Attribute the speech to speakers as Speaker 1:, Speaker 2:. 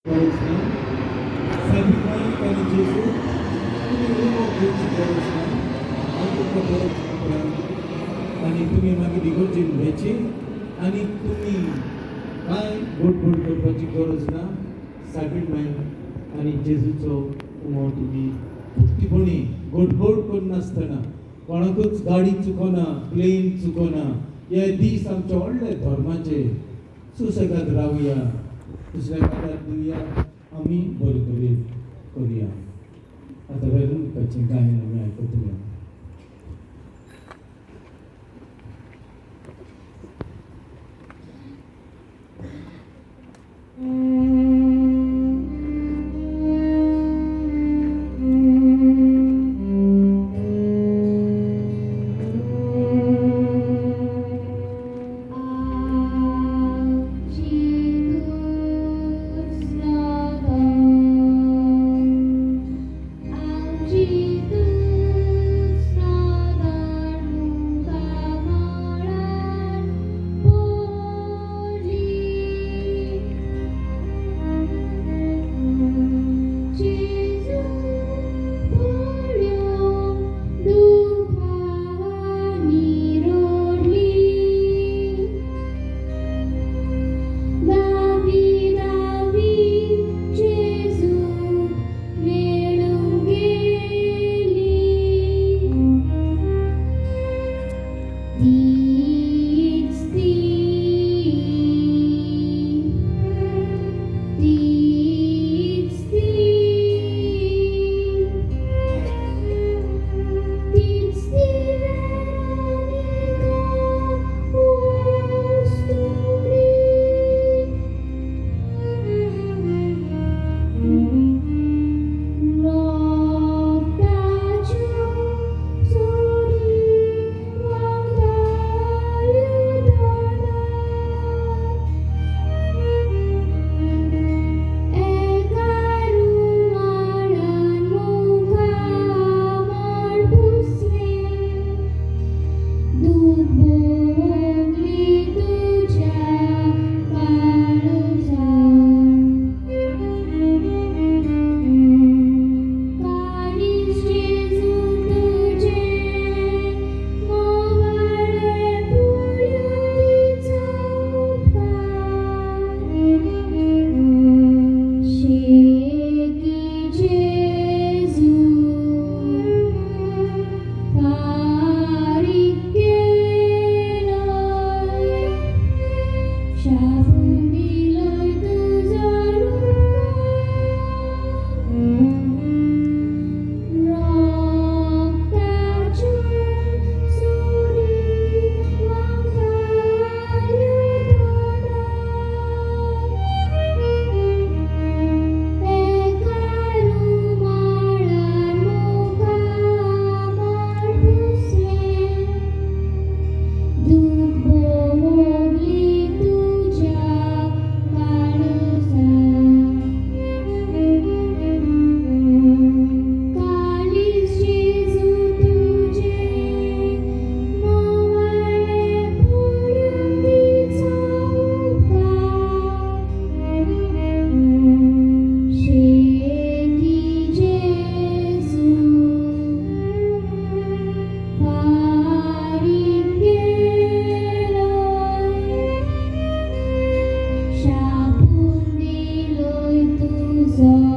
Speaker 1: Goroźna, Sabina pani Jezu, तुम्ही उमो घेवची गरज ना हांव तुका बरोच उपरांत आनी तुमी मागीर इगोर्जेन व्हेची आनी तुमी कांय घोटघोट करपाची गरज ना साबीण मांय आनी जेजूचो उमो तुमी भक्तीपणी घोटघोट करून नासतना कोणाकूच गाडी चुकोना प्लेन चुकोना हे दीस आमचे व्हडले धर्माचे सुसेगाद रावया दुसऱ्या काळार दिवया आमी बरोबरी करुया आतां वेरुणकाचें गायन आमी आयकतले
Speaker 2: So